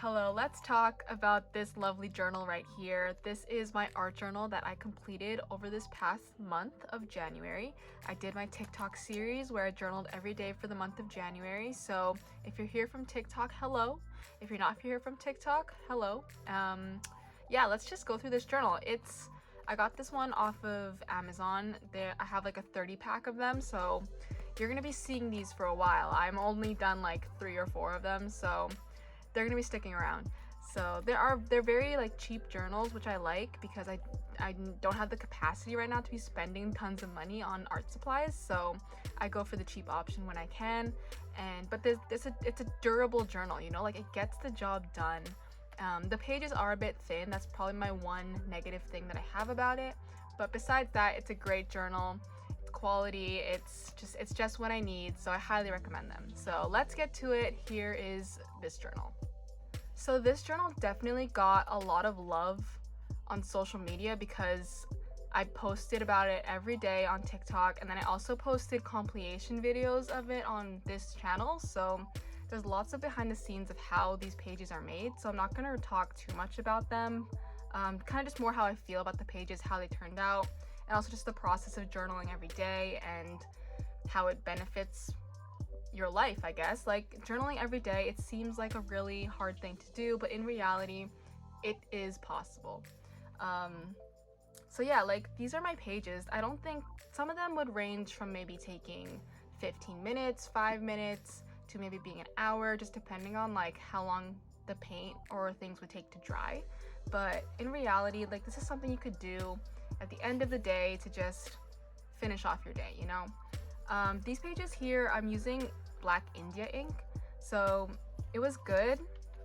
Hello, let's talk about this lovely journal right here. This is my art journal that I completed over this past month of January. I did my TikTok series where I journaled every day for the month of January. So if you're here from TikTok, hello. If you're not here from TikTok, hello. Yeah, let's just go through this journal. I got this one off of Amazon. I have like a 30 pack of them, so you're gonna be seeing these for a while. I'm only done like 3 or 4 of them, so they're gonna be sticking around. So they're very like cheap journals, which I like because I don't have the capacity right now to be spending tons of money on art supplies. So I go for the cheap option when I can. But it's a durable journal, you know, like it gets the job done. The pages are a bit thin. That's probably my one negative thing that I have about it. But besides that, it's a great journal. It's quality. It's just what I need. So I highly recommend them. So let's get to it. Here is this journal. So this journal definitely got a lot of love on social media because I posted about it every day on TikTok, and then I also posted compilation videos of it on this channel. So there's lots of behind the scenes of how these pages are made. So I'm not going to talk too much about them. Kind of just more how I feel about the pages, how they turned out, and also just the process of journaling every day and how it benefits your life, I guess. Like journaling every day, it seems like a really hard thing to do, but in reality, it is possible. So yeah, like these are my pages. I don't think some of them would range from maybe taking 15 minutes, 5 minutes, to maybe being an hour, just depending on like how long the paint or things would take to dry. But in reality, like this is something you could do at the end of the day to just finish off your day, you know? These pages here, I'm using Black India ink, so it was good,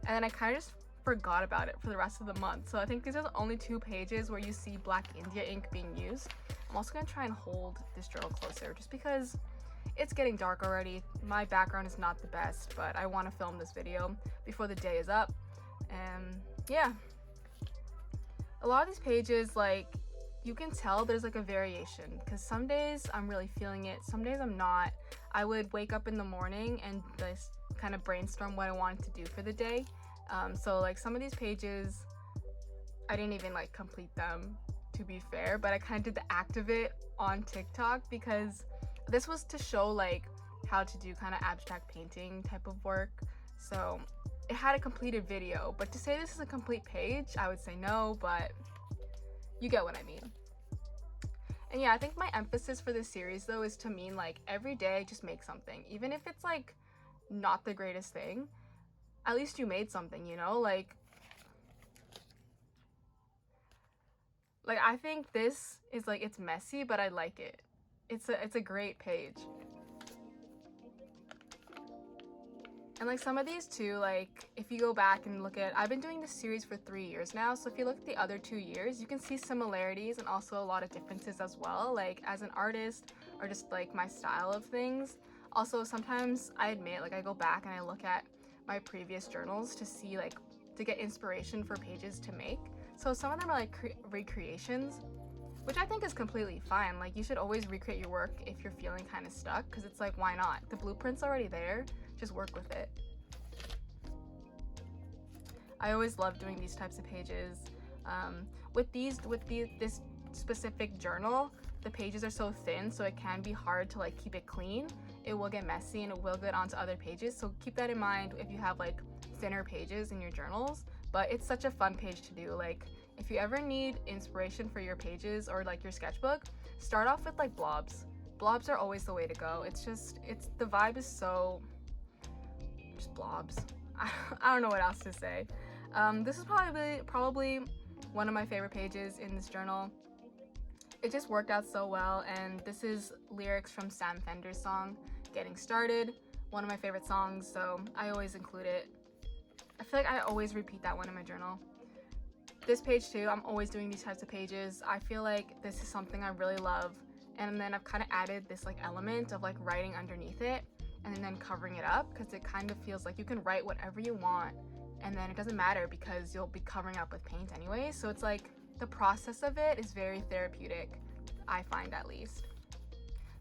and then I kind of just forgot about it for the rest of the month. So I think these are the only 2 pages where you see Black India ink being used. I'm also going to try and hold this journal closer just because it's getting dark already. My background is not the best, but I want to film this video before the day is up. And yeah, a lot of these pages, like, you can tell there's like a variation because some days I'm really feeling it, some days I'm not. I would wake up in the morning and just kind of brainstorm what I wanted to do for the day. So like some of these pages, I didn't even like complete them, to be fair, but I kind of did the act of it on TikTok because this was to show like how to do kind of abstract painting type of work. So it had a completed video, but to say this is a complete page, I would say no, but you get what I mean. And yeah, I think my emphasis for this series though is to mean like every day just make something. Even if it's like not the greatest thing, at least you made something, you know? Like I think this is like, it's messy, but I like it. It's a great page. And like some of these too, like if you go back and look at, I've been doing this series for 3 years now, so if you look at the other 2 years, you can see similarities and also a lot of differences as well, like as an artist or just like my style of things. Also, sometimes I admit, like I go back and I look at my previous journals to see like, to get inspiration for pages to make. So some of them are like recreations, which I think is completely fine. Like you should always recreate your work if you're feeling kind of stuck, because it's like, why not? The blueprint's already there, just work with it. I always love doing these types of pages. With this specific journal, the pages are so thin, so it can be hard to like keep it clean. It will get messy and it will get onto other pages, so keep that in mind if you have like thinner pages in your journals. But it's such a fun page to do. Like if you ever need inspiration for your pages or like your sketchbook, start off with like blobs. Blobs are always the way to go. The vibe is so just blobs. I don't know what else to say. This is probably one of my favorite pages in this journal. It just worked out so well, and this is lyrics from Sam Fender's song Getting Started, one of my favorite songs, so I always include it. I feel like I always repeat that one in my journal. This page too, I'm always doing these types of pages. I feel like this is something I really love, and then I've kind of added this like element of like writing underneath it and then covering it up, because it kind of feels like you can write whatever you want and then it doesn't matter because you'll be covering up with paint anyway. So it's like the process of it is very therapeutic, I find at least.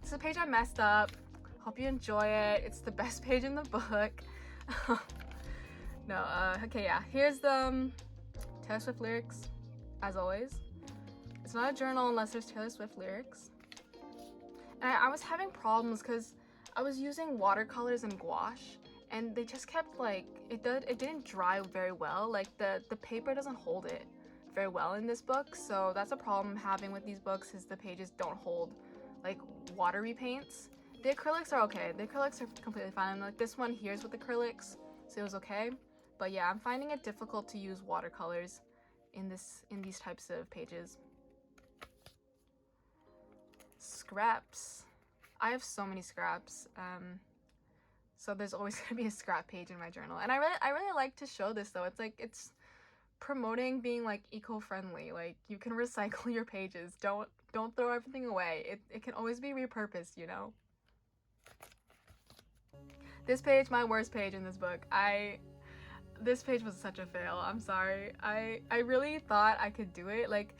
This is a page I messed up. Hope you enjoy it. It's the best page in the book. No, okay, yeah. Here's the Taylor Swift lyrics, as always. It's not a journal unless there's Taylor Swift lyrics. And I was having problems because I was using watercolors and gouache, and they just kept like, it didn't dry very well. Like the paper doesn't hold it very well in this book, so that's a problem I'm having with these books, is the pages don't hold like watery paints. The acrylics are okay. The acrylics are completely fine. Like this one here is with acrylics, so it was okay. But yeah, I'm finding it difficult to use watercolors in these types of pages. Scraps. I have so many scraps. So there's always gonna be a scrap page in my journal. And I really like to show this though. It's like, it's promoting being like eco-friendly. Like, you can recycle your pages. Don't throw everything away. It can always be repurposed, you know? This page, my worst page in this book. This page was such a fail. I'm sorry. I really thought I could do it. Like,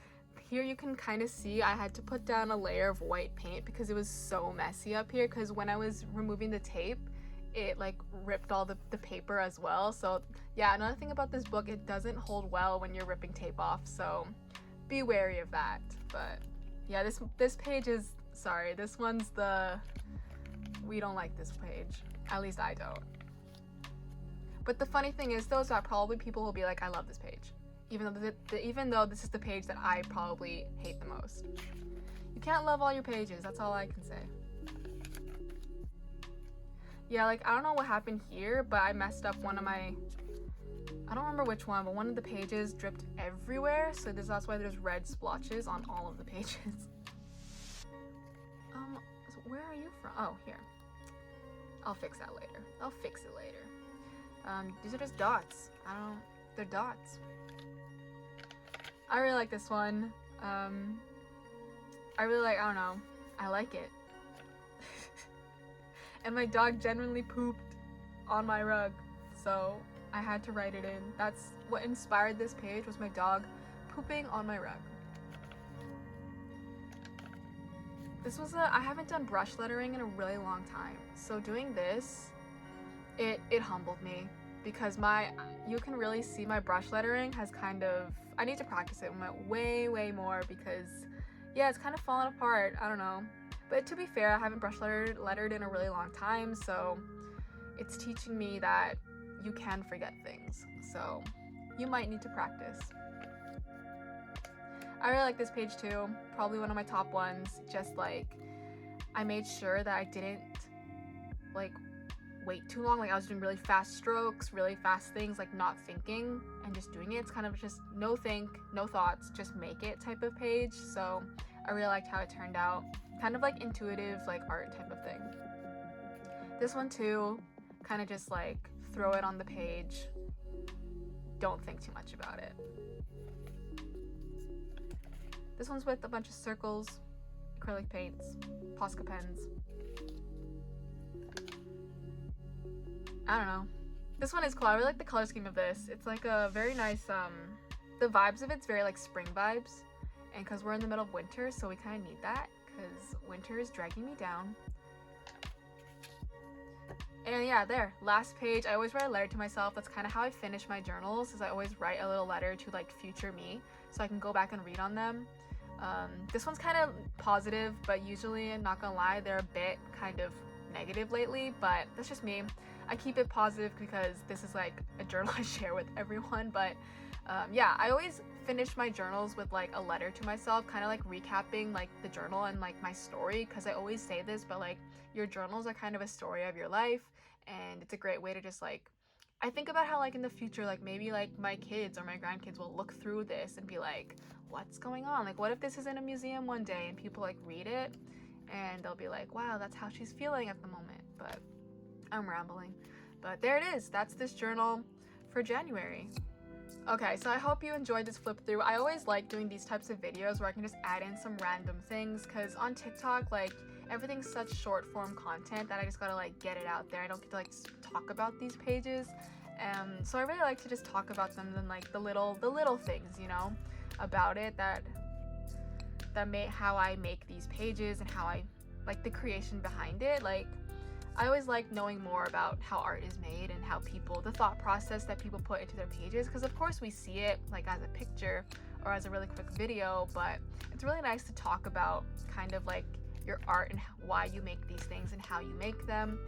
here you can kind of see I had to put down a layer of white paint because it was so messy up here, because when I was removing the tape, it like ripped all the paper as well. So yeah, another thing about this book, it doesn't hold well when you're ripping tape off, so be wary of that. But yeah, this page is, sorry, this one's we don't like this page. At least I don't. But the funny thing is though, is that probably people will be like, I love this page, even though this is the page that I probably hate the most. You can't love all your pages, that's all I can say. Yeah, like, I don't know what happened here, but I messed up one of my, I don't remember which one, but one of the pages dripped everywhere, so that's why there's red splotches on all of the pages. So where are you from? Oh, here. I'll fix that later. I'll fix it later. These are just dots. They're dots. I really like this one. I don't know. I like it. And my dog genuinely pooped on my rug, so I had to write it in. That's what inspired this page, was my dog pooping on my rug. This was I haven't done brush lettering in a really long time, so doing this, it humbled me, because you can really see my brush lettering has kind of, I need to practice it way more, because yeah, it's kind of fallen apart. I don't know. But to be fair, I haven't brush lettered in a really long time, so it's teaching me that you can forget things. So you might need to practice. I really like this page too. Probably one of my top ones. Just like, I made sure that I didn't like wait too long. Like, I was doing really fast strokes, really fast things, like not thinking and just doing it. It's kind of just no think, no thoughts, just make it type of page. So I really liked how it turned out. Kind of like intuitive, like art type of thing. This one too, kind of just like throw it on the page. Don't think too much about it. This one's with a bunch of circles, acrylic paints, Posca pens. I don't know. This one is cool. I really like the color scheme of this. It's like a very nice, the vibes of it's very like spring vibes. And because we're in the middle of winter, so we kind of need that, because winter is dragging me down. And yeah, there, last page. I always write a letter to myself. That's kind of how I finish my journals, is I always write a little letter to like future me, so I can go back and read on them. This one's kind of positive, but usually, I'm not gonna lie, they're a bit kind of negative lately, but that's just me. I keep it positive because this is like a journal I share with everyone. But yeah, I always finish my journals with like a letter to myself, kind of like recapping like the journal and like my story, because I always say this, but like your journals are kind of a story of your life, and it's a great way to just like, I think about how like in the future, like maybe like my kids or my grandkids will look through this and be like, what's going on? Like, what if this is in a museum one day and people like read it and they'll be like, wow, that's how she's feeling at the moment. But I'm rambling. But there it is. That's this journal for January. Okay, so I hope you enjoyed this flip through. I always like doing these types of videos where I can just add in some random things, because on TikTok, like, everything's such short form content that I just gotta like get it out there. I don't get to like talk about these pages. So I really like to just talk about them, and like the little things, you know, about it that how I make these pages and how I like the creation behind it. Like, I always like knowing more about how art is made and how people, the thought process that people put into their pages, because of course we see it like as a picture or as a really quick video, but it's really nice to talk about kind of like your art and why you make these things and how you make them.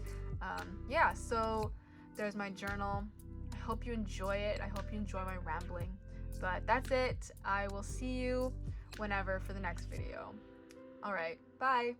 Yeah, so there's my journal. I hope you enjoy it. I hope you enjoy my rambling. But that's it. I will see you whenever for the next video. All right, bye.